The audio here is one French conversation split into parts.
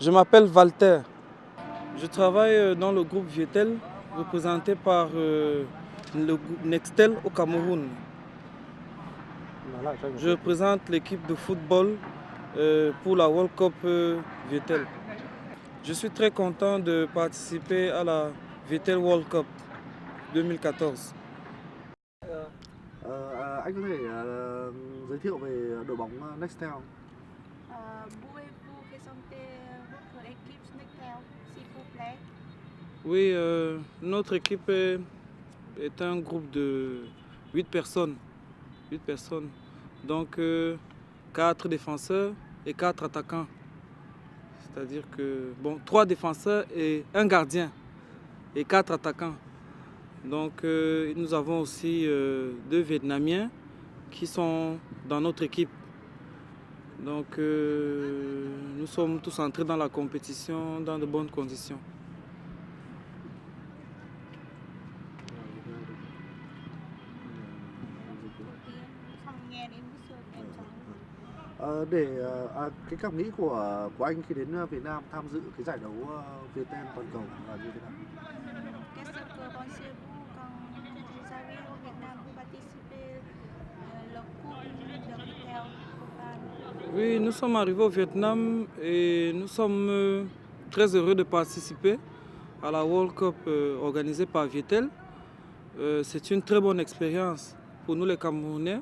Je m'appelle Walter. Je travaille dans le groupe Vietel, représenté par le groupe Nextel au Cameroun. Je représente l'équipe de football pour la World Cup Vietel. Je suis très content de participer à la Vietel World Cup 2014. Anh có thể giới thiệu về đội bóng Nextel không? Pouvez-vous présenter votre équipe Nextel, s'il vous plaît? Oui, notre équipe est un groupe de 8 personnes. 8 personnes. Donc 4 défenseurs et 4 attaquants. C'est-à-dire que, bon, 3 défenseurs et un gardien et 4 attaquants. Donc nous avons aussi 2 Vietnamiens qui sont dans notre équipe. Donc nous sommes tous entrés dans la compétition dans de bonnes conditions. Cái cảm nghĩ của anh khi đến Việt Nam tham dự cái giải đấu Vietel toàn cầu là như thế nào? Qu'est-ce que pensez-vous quand vous arrivez au Vietnam pour participer à la Coupe de Vietel? Oui, nous sommes arrivés au Vietnam et nous sommes très heureux de participer à la World Cup organisée par Vietel. C'est une très bonne expérience pour nous les Camerounais.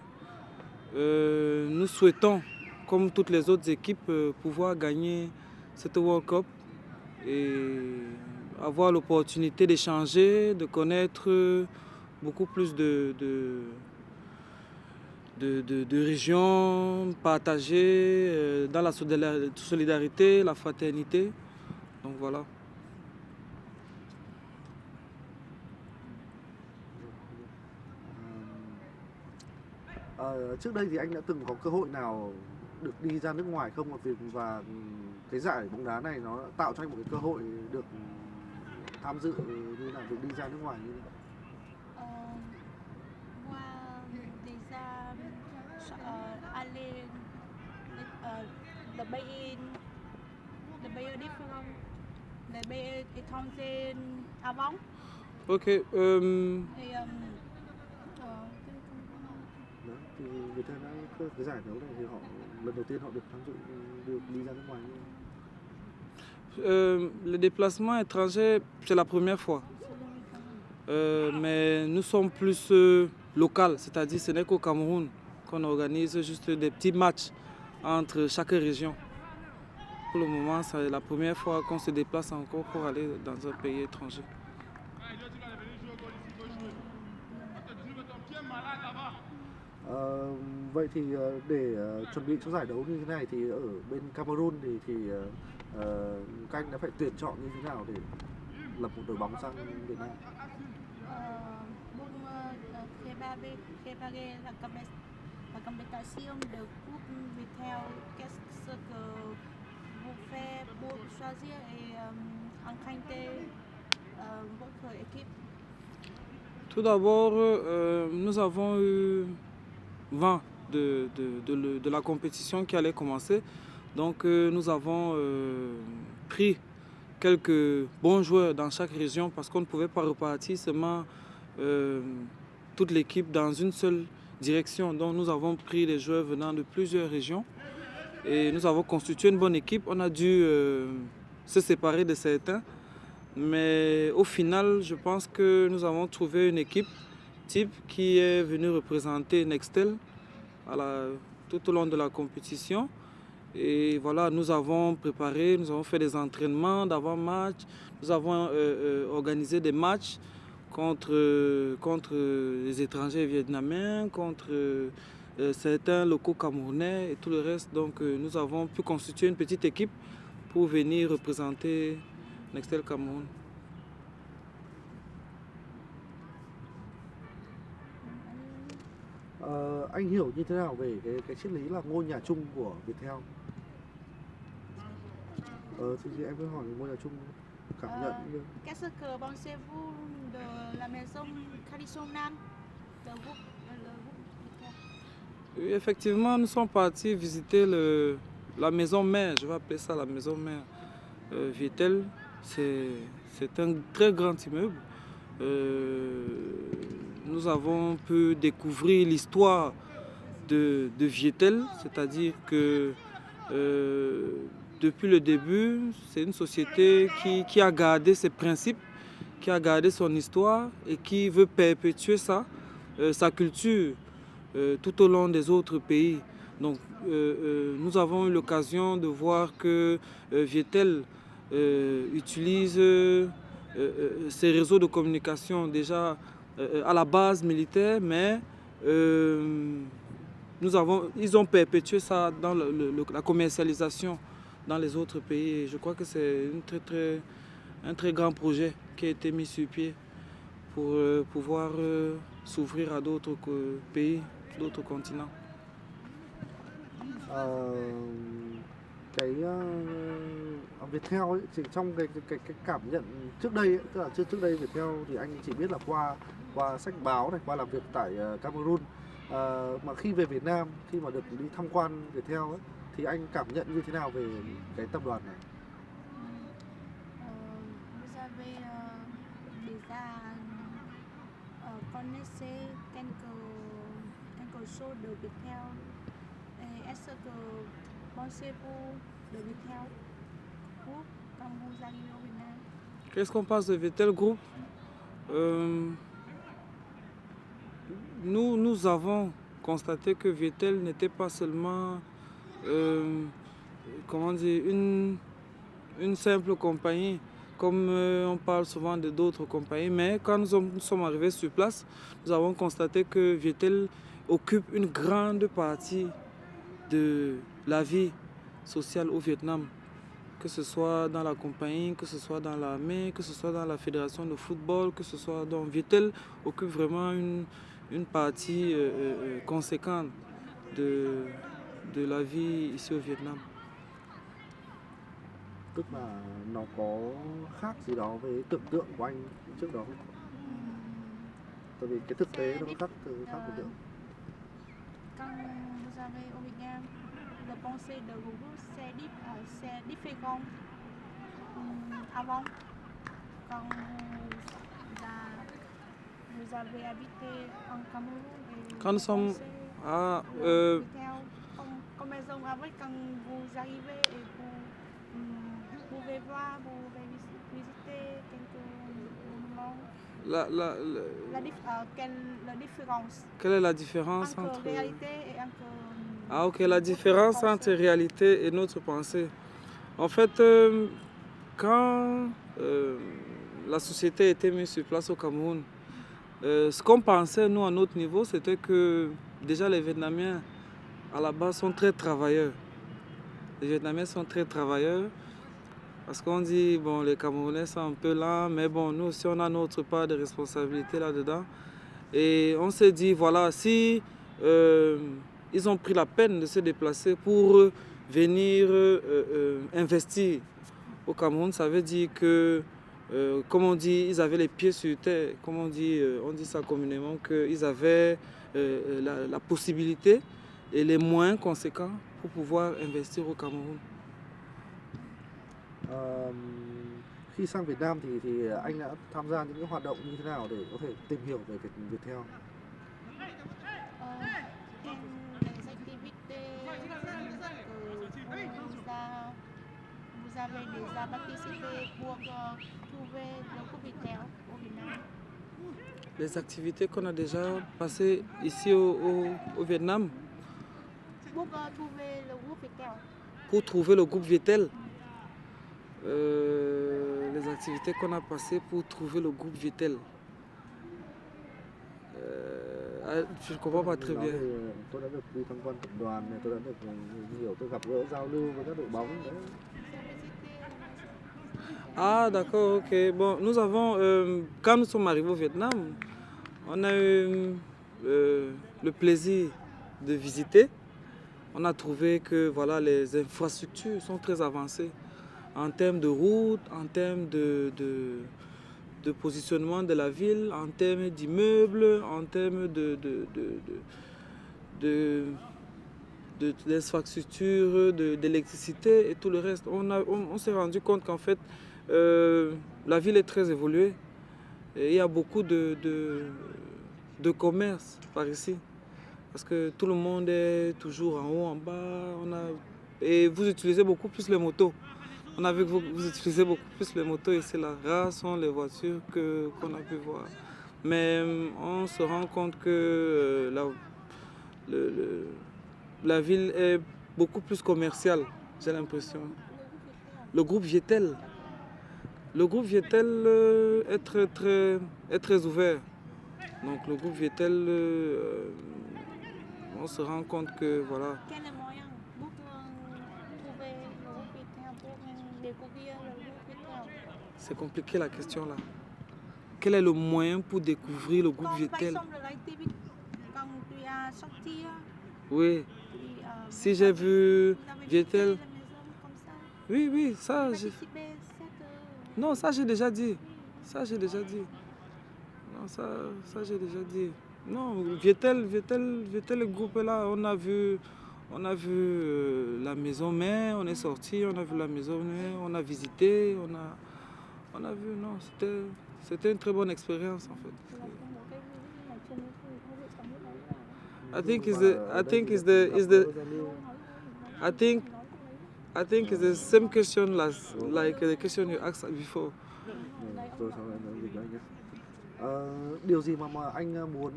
Nous souhaitons, comme toutes les autres équipes, pouvoir gagner cette World Cup et avoir l'opportunité d'échanger, de connaître beaucoup plus de régions partagées dans la solidarité, la fraternité. Donc voilà. Trước đây thì anh đã từng có cơ hội nào được đi ra nước ngoài không? Và cái giải bóng đá này nó tạo cho anh một cái cơ hội được tham dự như là được đi ra nước ngoài như thế nào? Moi, déjà, aller le pays différent, le pays étranger avant. Ok. Et, Đó, thì Vietel đã có cái giải đấu này thì họ lần đầu tiên họ được tham dự, được đi ra nước ngoài như Le déplacement étranger, c'est la première fois. Mais nous sommes plus local, c'est-à-dire ce n'est qu'au Cameroun qu'on organise juste des petits matchs entre chaque région. Pour le moment, c'est la première fois qu'on se déplace encore pour aller dans un pays étranger. Vậy thì để chuẩn bị cho giải đấu như thế này thì ở bên Cameroon thì các anh đã phải tuyển chọn như thế nào để lập một đội bóng sang Việt Nam? Pour préparer la compétition de Coupe Vietel, qu'est-ce que vous faites pour choisir et encadrer votre équipe? Tout d'abord, nous avons eu vent de la compétition qui allait commencer. Donc nous avons pris quelques bons joueurs dans chaque région parce qu'on ne pouvait pas repartir seulement toute l'équipe dans une seule direction. Donc nous avons pris les joueurs venant de plusieurs régions et nous avons constitué une bonne équipe. On a dû se séparer de certains, mais au final, je pense que nous avons trouvé une équipe type qui est venue représenter Nextel tout au long de la compétition. Et voilà, nous avons préparé, nous avons fait des entraînements d'avant-match, nous avons organisé des matchs contre les étrangers vietnamiens, contre certains locaux camerounais et tout le reste. Donc nous avons pu constituer une petite équipe pour venir représenter Nextel Cameroun. Anh hiểu như thế nào về cái triết lý là ngôi nhà chung của Vietel? Thì em cứ hỏi ngôi nhà chung cảm nhận như... Qu'est-ce que pensez-vous de la maison traditionnelle de vous? Oui, effectivement, nous sommes partis visiter la maison mère, je vais appeler ça la maison mère. Vietel, c'est un très grand immeuble. Nous avons pu découvrir l'histoire de Vietel, c'est-à-dire que depuis le début, c'est une société qui a gardé ses principes, qui a gardé son histoire et qui veut perpétuer ça, sa culture tout au long des autres pays. Donc nous avons eu l'occasion de voir que Vietel utilise ces réseaux de communication déjà à la base militaire, mais ils ont perpétué ça dans la commercialisation dans les autres pays. Et je crois que c'est un très grand projet qui a été mis sur pied pour pouvoir s'ouvrir à d'autres pays, d'autres continents. Viettel ấy, chỉ trong cái cảm nhận trước đây ấy, tức là trước đây Viettel thì anh chỉ biết là qua sách báo này, qua làm việc tại Cameroon, mà khi về Việt Nam, khi mà được đi tham quan Viettel ấy, thì anh cảm nhận như thế nào về cái tập đoàn này? Vous avez déjà connaissez quelque chose de Viettel? Est-ce que pensez-vous de Viettel Group quand vous arrivez au Vietnam? Qu'est-ce qu'on pense de Vietel Group? Nous avons constaté que Vietel n'était pas seulement comment dire, une simple compagnie, comme on parle souvent de d'autres compagnies, mais quand nous sommes arrivés sur place, nous avons constaté que Vietel occupe une grande partie de la vie sociale au Vietnam, que ce soit dans la compagnie, que ce soit dans l'armée, que ce soit dans la fédération de football, que ce soit dans Vietel occupe vraiment une partie conséquente de la vie ici au Vietnam. Tức là nó có khác gì đó với tưởng tượng của anh trước đó không? Tại vì cái thực tế nó có khác tưởng tượng. Quand vous arrivez au Vietnam, le pensée de vous c'est différent avant. Quand vous avez habité en Cameroun et Quand nous sommes à Combinaison avec quand vous arrivez et vous pouvez voir, vous pouvez visiter quelques moments. La différence. Quelle est la différence entre réalité et entre... Ah ok, la différence entre réalité et notre pensée. En fait, quand la société a été mise sur place au Cameroun, ce qu'on pensait, nous, à notre niveau, c'était que déjà les Vietnamiens, à la base, sont très travailleurs. Les Vietnamiens sont très travailleurs parce qu'on dit, bon, les Camerounais sont un peu lents, mais bon, nous aussi, on a notre part de responsabilité là-dedans. Et on s'est dit, voilà, si ils ont pris la peine de se déplacer pour venir investir au Cameroun, ça veut dire que, comme on dit, ils avaient les pieds sur terre, comme on dit ça communément, qu'ils avaient la possibilité et les moyens conséquents pour pouvoir investir au Cameroun. Khi sang Việt Nam thì anh đã tham gia những cái hoạt động như thế nào để có thể tìm hiểu về Viettel? Les activités vous avez déjà participé pour trouver le groupe Viettel au Vietnam? Les activités qu'on a déjà passées ici au Vietnam. Pour trouver le groupe Viettel. Pour trouver le groupe Vietel. Les activités qu'on a passées pour trouver le groupe Vietel. Je ne comprends pas très bien. Tôi đã được đi tham quan tập đoàn này, tôi đã được nhiều, tôi gặp gỡ giao lưu với các đội bóng đấy. Ah d'accord, ok. Bon, nous avons, quand nous sommes arrivés au Vietnam, on a eu le plaisir de visiter. On a trouvé que voilà, les infrastructures sont très avancées en termes de routes, en termes de positionnement de la ville, en termes d'immeubles, en termes d'infrastructures, d'électricité et tout le reste. On s'est rendu compte qu'en fait, la ville est très évoluée. Et il y a beaucoup de commerce par ici. Parce que tout le monde est toujours en haut, en bas. Et vous utilisez beaucoup plus les motos. On a vu que vous utilisez beaucoup plus les motos ici. Là, rares sont les voitures qu'on a pu voir. Mais on se rend compte que la ville est beaucoup plus commerciale, j'ai l'impression. Le groupe Vietel. Le groupe Vietel est très ouvert. Donc le groupe Vietel, on se rend compte que voilà. Quel est le moyen pour trouver le groupe Viettel, pour découvrir le groupe Viettel? C'est compliqué la question là. Quel est le moyen pour découvrir le groupe Còn Vietel? par exemple l'activité, quand tu as sorti, Oui, puis, si j'ai vu vous avez Vietel. visité la maison comme ça, Oui, ça, participer à cette... non, ça j'ai déjà dit. Ça j'ai déjà dit. Non, ça j'ai déjà dit. Non, Vietel, le groupe est là. On a vu la maison mère, on est sorti, on a vu la maison mère, on a visité, on a vu, non, c'était une très bonne expérience en fait. I think it's the same question like the question you asked before. Rồi sau này nói gì đó nhé. Điều gì mà anh muốn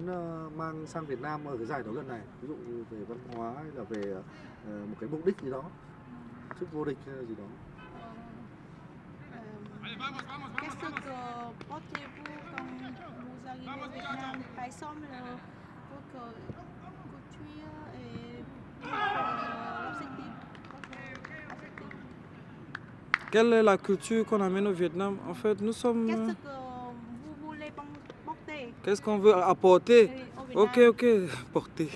mang sang Việt Nam ở cái giải đấu lần này, ví dụ như về văn hóa hay là về một cái mục đích gì đó, chức vô địch hay là gì đó? Qu'est-ce que portez-vous quand vous arrivez au Vietnam? Par exemple, votre culture et l'objectif. Quelle est la culture qu'on amène au Vietnam? En fait, nous sommes... Qu'est-ce que vous voulez porter Qu'est-ce qu'on veut apporter? au Vietnam? Ok, porter.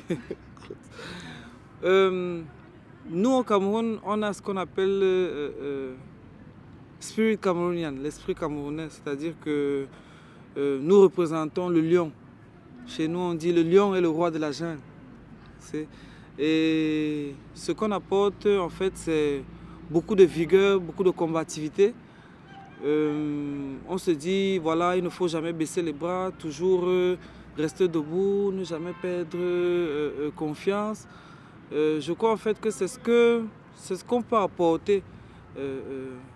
Nous, au Cameroun, on a ce qu'on appelle spirit camerounien, l'esprit camerounais. C'est-à-dire que nous représentons le lion. Chez nous, on dit le lion est le roi de la jungle. Et ce qu'on apporte, en fait, c'est beaucoup de vigueur, beaucoup de combativité. On se dit, voilà, il ne faut jamais baisser les bras, toujours rester debout, ne jamais perdre confiance. Je crois en fait que c'est ce qu'on peut apporter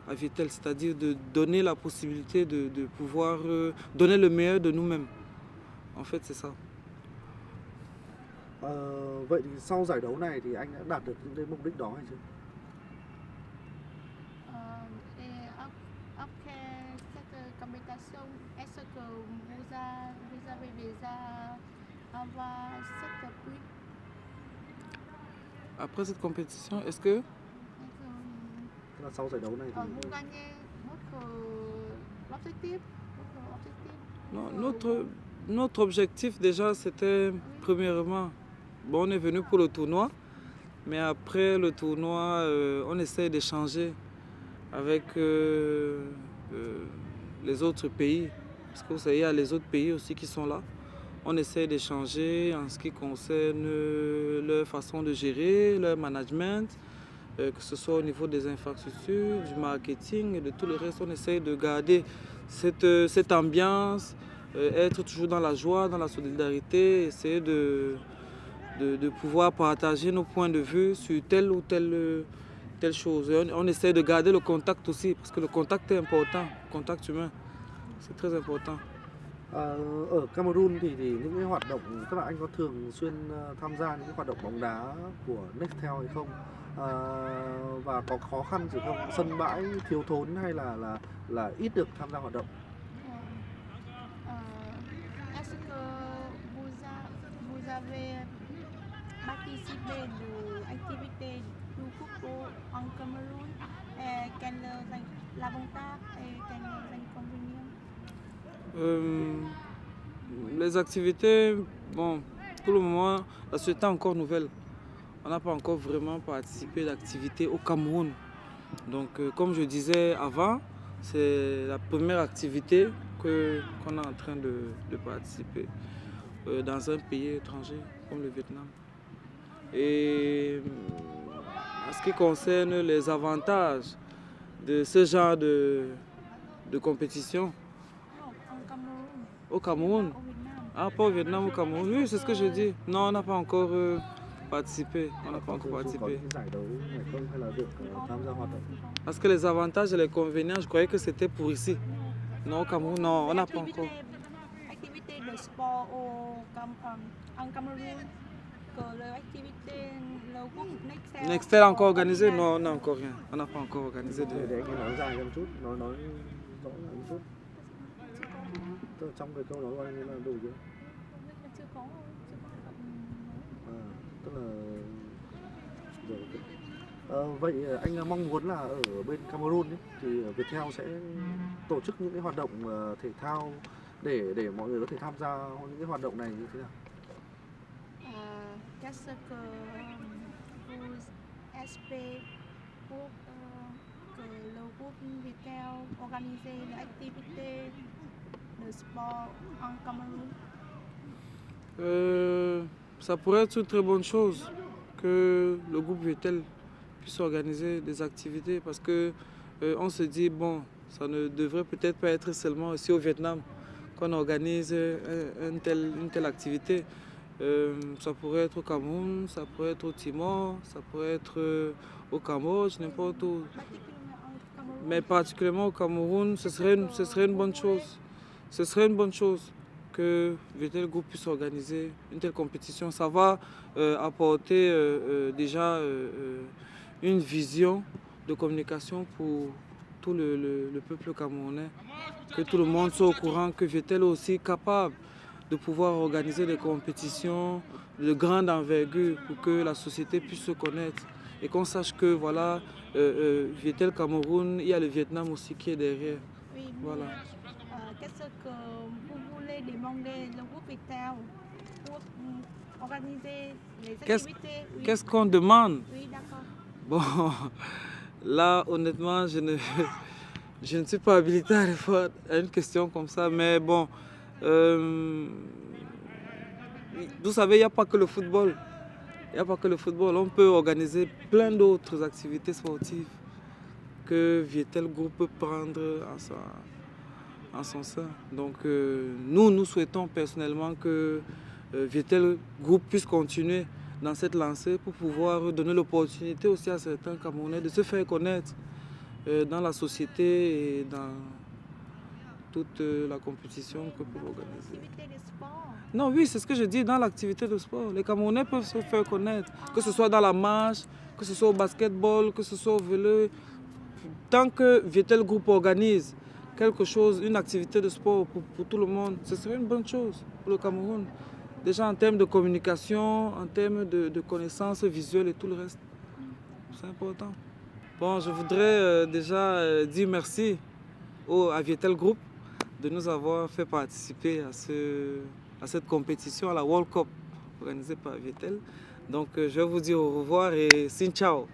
à Vietel, c'est-à-dire de donner la possibilité de pouvoir donner le meilleur de nous-mêmes. En fait, c'est ça. Vậy thì sau giải đấu này thì anh đã đạt được những cái mục đích đó hay chưa? Et après cette compétition, est-ce que vous avez déjà avoir cette prix? Après cette compétition, est-ce que... Tức là sau giải đấu này thì Vous gagnez votre objectif? Non, notre objectif déjà, c'était premièrement, bon, on est venu pour le tournoi, mais après le tournoi, on essaie d'échanger avec les autres pays, parce que vous savez, il y a les autres pays aussi qui sont là. On essaie d'échanger en ce qui concerne leur façon de gérer, leur management, que ce soit au niveau des infrastructures, du marketing et de tout le reste. On essaie de garder cette ambiance, être toujours dans la joie, dans la solidarité, essayer de pouvoir partager nos points de vue sur telle ou telle chose. Et on essaie de garder le contact aussi, parce que le contact est important, le contact humain, c'est très important. Ở Cameroon thì những cái hoạt động, tức là anh có thường xuyên tham gia những cái hoạt động bóng đá của Nextel hay không? Và có khó khăn gì không? Sân bãi thiếu thốn hay là ít được tham gia hoạt động? Est-ce que vous avez participé de activités du football en Cameroun? Quel est l'avantage et quel est l'inconvénient? Les activités, bon, pour le moment, la société est encore nouvelle. On n'a pas encore vraiment participé d'activités au Cameroun. Donc, comme je disais avant, c'est la première activité qu'on est en train de participer dans un pays étranger comme le Vietnam. Et en ce qui concerne les avantages de ce genre de compétition Non, en Cameroun. au Cameroun, Au Vietnam. ah pas au Vietnam, au Cameroun, oui c'est ce que je dis. Non, on n'a pas encore participé, on n'a pas encore Có participé. những cái giải đấu này không hay là việc tham gia hoạt động? Parce que les avantages et les inconvénients, je croyais que c'était pour ici. Non, au Cameroun, non, on n'a pas encore. Activité de sport en Cameroun, que l'activité, le groupe Nextel. Nextel a encore organisé? Non, on n'a encore rien. On n'a pas encore organisé de. Để anh ấy nói dài ra một chút, nói rõ lại một chút. Tức là trong cái câu nói của anh ấy là đủ chưa? Chưa có hoạt động. À, tức là rồi, vậy anh mong muốn là ở bên Cameroon ấy, thì Viettel sẽ tổ chức những cái hoạt động thể thao để mọi người có thể tham gia những cái hoạt động này như thế nào? Qu'est-ce que vous espérez pour que le groupe Viettel organise des activités de sport en Cameroun? Ça pourrait être une très bonne chose que le groupe Viettel puisse organiser des activités parce que on se dit bon, ça ne devrait peut-être pas être seulement ici au Vietnam qu'on organise une telle activité. Ça pourrait être au Cameroun, ça pourrait être au Timor, ça pourrait être au Cambodge, n'importe où. Mais particulièrement au Cameroun, ce serait une bonne chose. Ce serait une bonne chose que Viettel Group puisse organiser une telle compétition. Ça va apporter déjà une vision de communication pour tout le peuple camerounais. Que tout le monde soit au courant que Viettel est aussi capable de pouvoir organiser des compétitions de grande envergure pour que la société puisse se connaître et qu'on sache que voilà, Viettel Cameroun, il y a le Vietnam aussi qui est derrière. Oui, Voilà. Qu'est-ce que vous voulez demander le groupe Viettel pour organiser les activités? Oui. Qu'est-ce qu'on demande? Oui, d'accord. Bon, là, honnêtement, je ne suis pas habilité à répondre à une question comme ça, mais bon, vous savez, il n'y a pas que le football. Il n'y a pas que le football. On peut organiser plein d'autres activités sportives que Viettel Group peut prendre en son sein. Donc, nous souhaitons personnellement que Viettel Group puisse continuer dans cette lancée pour pouvoir donner l'opportunité aussi à certains Camerounais de se faire connaître dans la société et dans toute la compétition que peut organiser. Activité de sport. Non, oui, c'est ce que je dis, dans l'activité de sport. Les Camerounais peuvent se faire connaître, que ce soit dans la marche, que ce soit au basketball, que ce soit au vélo. Tant que Viettel Group organise quelque chose, une activité de sport pour tout le monde, ce serait une bonne chose pour le Cameroun. Déjà en termes de communication, en termes de connaissances visuelles et tout le reste. C'est important. Bon, je voudrais déjà dire merci à Viettel Group de nous avoir fait participer à cette compétition, à la World Cup organisée par Viettel. Donc je vais vous dire au revoir et xin ciao.